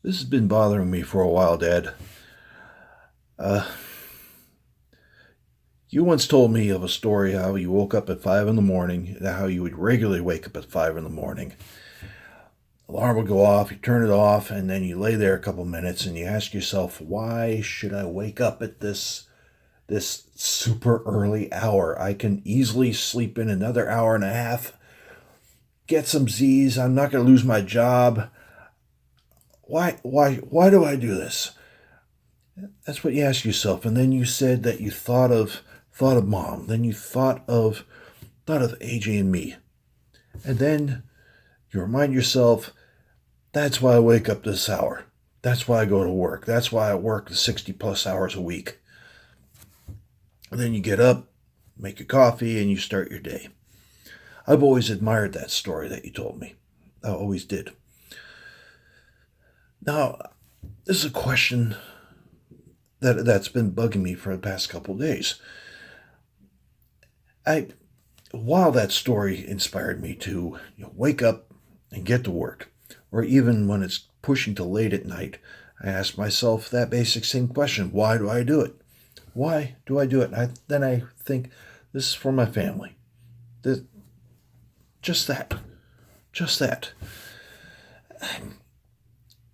This has been bothering me for a while, Dad. Uh, you once told me of a story how you woke up at 5 in the morning, and how you would regularly wake up at 5 in the morning. Alarm would go off, you turn it off, and then you lay there a couple minutes and you ask yourself, why should I wake up at this super early hour? I can easily sleep in another hour and a half, get some Z's, I'm not going to lose my job. Why do I do this? That's what you ask yourself. And then you said that you thought of mom. Then you thought of AJ and me. And then you remind yourself, that's why I wake up this hour. That's why I go to work. That's why I work 60 plus hours a week. And then you get up, make your coffee, and you start your day. I've always admired that story that you told me. I always did. Now, this is a question that's been bugging me for the past couple of days. I While that story inspired me to wake up and get to work, or even when it's pushing to late at night, I ask myself that basic same question: why do I do it? Why do I do it? Then I think, this is for my family. This, just that, just that.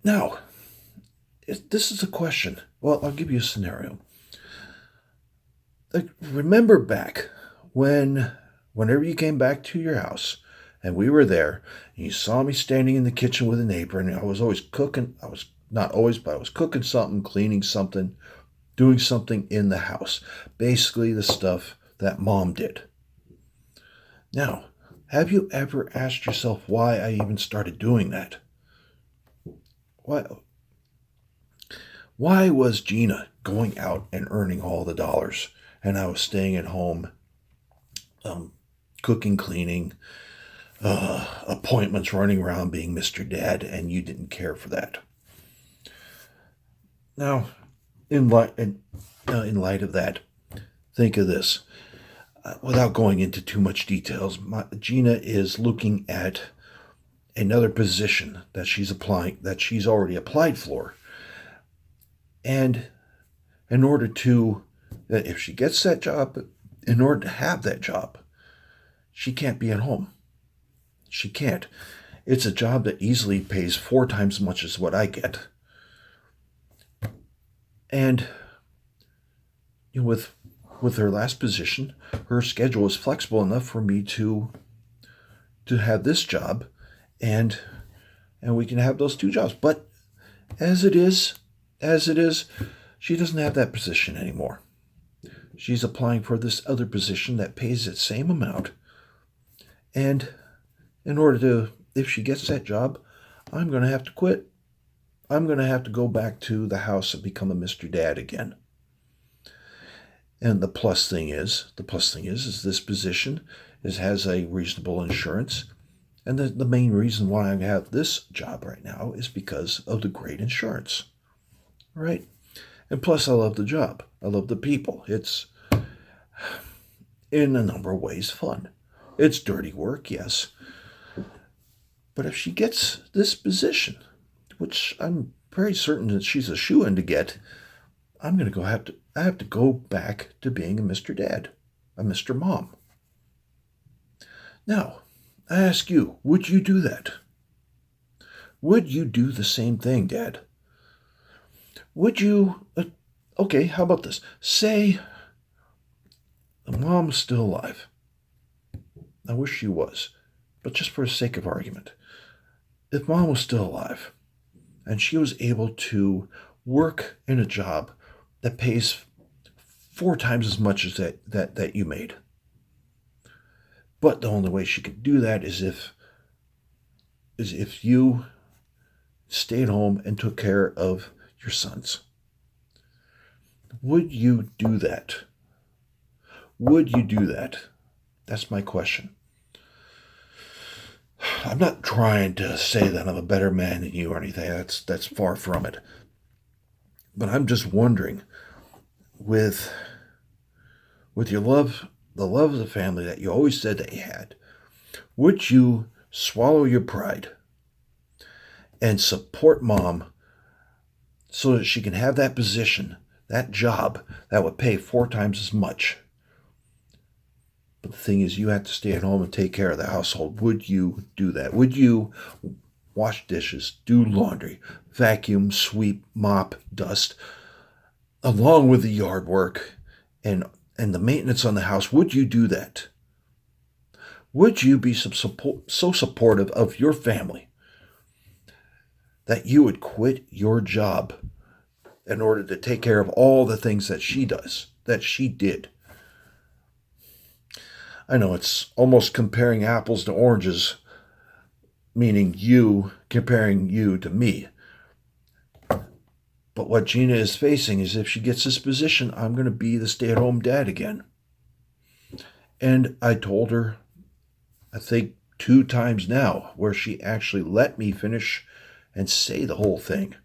Now, this is a question. Well, I'll give you a scenario. Like, remember back whenever you came back to your house and we were there and you saw me standing in the kitchen with an apron, and I was always cooking. I was not always, but I was cooking something, cleaning something, doing something in the house. Basically the stuff that mom did. Now, have you ever asked yourself why I even started doing that? Why why was Gina going out and earning all the dollars and I was staying at home, um, cooking, cleaning, appointments, running around being Mr. Dad, and you didn't care for that? Now, in light of that, think of this. Without going into too much details, Gina is looking at another position that she's already applied for, and in order to, if she gets that job, in order to have that job, she can't be at home. She can't. It's a job that easily pays 4 times as much as what I get. And with her last position, her schedule is flexible enough for me to have this job, and we can have those two jobs. But as it is, she doesn't have that position anymore. She's applying for this other position that pays the same amount. And in order to, if she gets that job, I'm going to have to quit. I'm going to have to go back to the house and become a Mr. Dad again. And the plus thing is this position has a reasonable insurance. And the main reason why I have this job right now is because of the great insurance, right? And plus, I love the job. I love the people. It's, in a number of ways, fun. It's dirty work, yes. But if she gets this position, which I'm very certain that she's a shoo-in to get, I have to go back to being a Mr. Dad, a Mr. Mom. Now, I ask you, would you do that? Would you do the same thing, Dad? Would you, okay, how about this? Say the mom's still alive. I wish she was, but just for the sake of argument, if mom was still alive and she was able to work in a job that pays 4 times as much as that you made, but the only way she could do that is if you stayed home and took care of your sons. Would you do that? Would you do that? That's my question. I'm not trying to say that I'm a better man than you or anything. That's far from it. But I'm just wondering, with your love, the love of the family that you always said that you had, would you swallow your pride and support mom so that she can have that position, that job that would pay 4 times as much. But the thing is, you have to stay at home and take care of the household. Would you do that? Would you wash dishes, do laundry, vacuum, sweep, mop, dust, along with the yard work and the maintenance on the house? Would you do that? Would you be so supportive of your family that you would quit your job in order to take care of all the things that she does, that she did? I know it's almost comparing apples to oranges, meaning you comparing you to me. But what Gina is facing is, if she gets this position, I'm going to be the stay-at-home dad again. And I told her, I think 2 times now, where she actually let me finish and say the whole thing.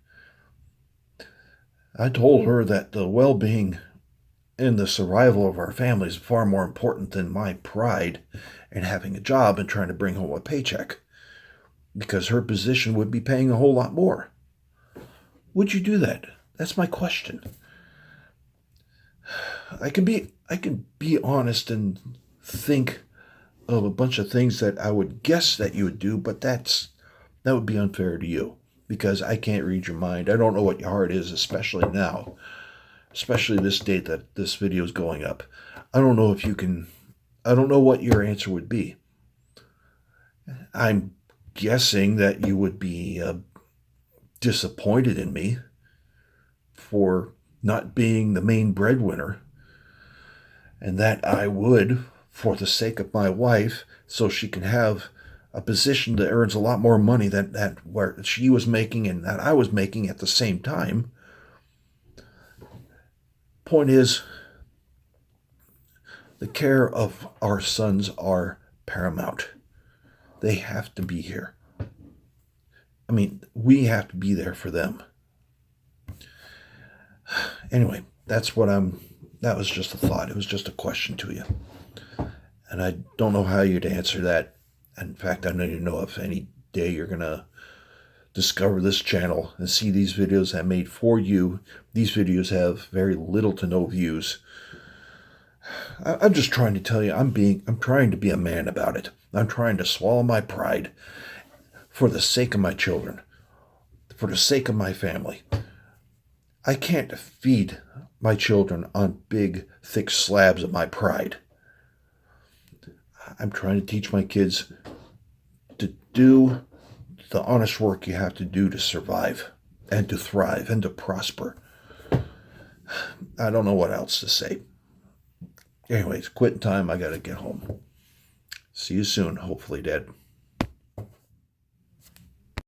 I told her that the well-being and the survival of our family is far more important than my pride in having a job and trying to bring home a paycheck, because her position would be paying a whole lot more. Would you do that? That's my question. I can be honest and think of a bunch of things that I would guess that you would do, but that would be unfair to you, because I can't read your mind. I don't know what your heart is, especially now, especially this date that this video is going up. I don't know what your answer would be. I'm guessing that you would be disappointed in me for not being the main breadwinner, and that I would, for the sake of my wife, so she can have a position that earns a lot more money than that where she was making and that I was making at the same time. Point is, the care of our sons are paramount. They have to be here. I mean, we have to be there for them. Anyway, that was just a thought. It was just a question to you. And I don't know how you'd answer that. In fact, I don't even know if any day you're going to discover this channel and see these videos I made for you. These videos have very little to no views. I'm just trying to tell you, I'm trying to be a man about it. I'm trying to swallow my pride for the sake of my children, for the sake of my family. I can't feed my children on big, thick slabs of my pride. I'm trying to teach my kids to do the honest work you have to do to survive and to thrive and to prosper. I don't know what else to say. Anyways, quitting time. I got to get home. See you soon, hopefully, Dad.